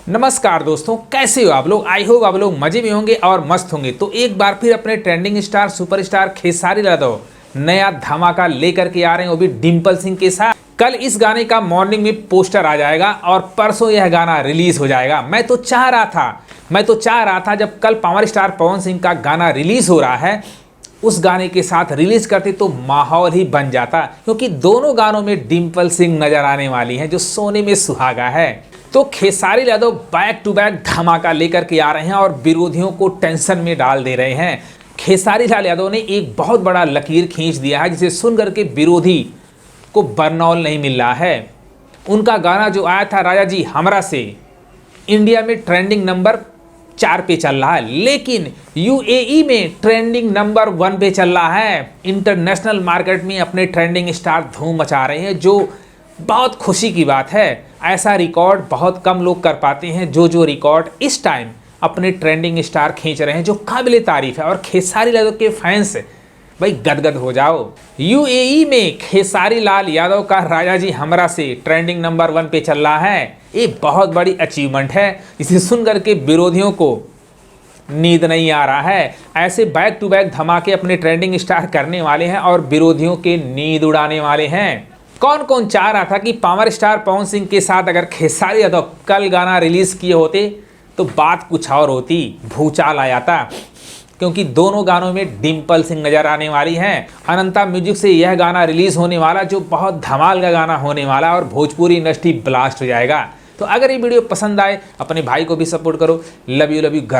नमस्कार दोस्तों, कैसे हो आप लोग। आई होप आप लोग मजे में होंगे और मस्त होंगे। तो एक बार फिर अपने trending star superstar Khesari Yadav नया धमाका लेकर के आ रहे हैं, वो भी डिम्पल सिंह के साथ। कल इस गाने का मॉर्निंग में पोस्टर आ जाएगा और परसों यह गाना रिलीज हो जाएगा। मैं तो चाह रहा था जब कल पावर स्टार पवन सिंह का गाना रिलीज हो रहा है, उस गाने के साथ रिलीज करते तो माहौल ही बन जाता, क्योंकि दोनों गानों में डिम्पल सिंह नजर आने वाली हैं जो सोने में सुहागा है। तो Khesari Yadav back to back धमाका लेकर के आ रहे हैं और विरोधियों को टेंशन में डाल दे रहे हैं। खेसारी लाल यादव ने एक बहुत बड़ा लकीर खींच दिया है, जिसे सुनकर के विरोधी को बरनौल नहीं मिल रहा है। उनका गाना जो आया था राजा जी हमरा से, इंडिया में ट्रेंडिंग नंबर 4 पे चल रहा है, लेकिन यूएई में ट्रेंडिंग नंबर 1 पे चल रहा है। इंटरनेशनल मार्केट में अपने ट्रेंडिंग स्टार धूम मचा रहे हैं, जो बहुत खुशी की बात है। ऐसा रिकॉर्ड बहुत कम लोग कर पाते हैं, जो रिकॉर्ड इस टाइम अपने ट्रेंडिंग स्टार खींच रहे हैं, जो काबिले तारीफ है। और खेसारी यादव के फैंस भाई गदगद हो जाओ। यूएई में खेसारी लाल यादव का राजा जी हमरा से ट्रेंडिंग नंबर 1 पे चल रहा है। ये बहुत बड़ी अचीवमेंट है, इसे सुनकर के विरोधियों को नींद नहीं आ रहा है। ऐसे बैक टू बैक धमाके अपने ट्रेंडिंग स्टार करने वाले हैं और विरोधियों के नींद उड़ाने वाले हैं। कौन कौन चाह रहा था कि पावर स्टार पवन सिंह के साथ अगर खेसारी यादव कल गाना रिलीज किए होते तो बात कुछ और होती, भूचाल आ जाता, क्योंकि दोनों गानों में डिम्पल सिंह नजर आने वाली हैं। अनंता म्यूजिक से यह गाना रिलीज होने वाला, जो बहुत धमाल का गाना होने वाला और भोजपुरी इंडस्ट्री ब्लास्ट हो जाएगा। तो अगर ये वीडियो पसंद आए, अपने भाई को भी सपोर्ट करो। लव यू गर्दा।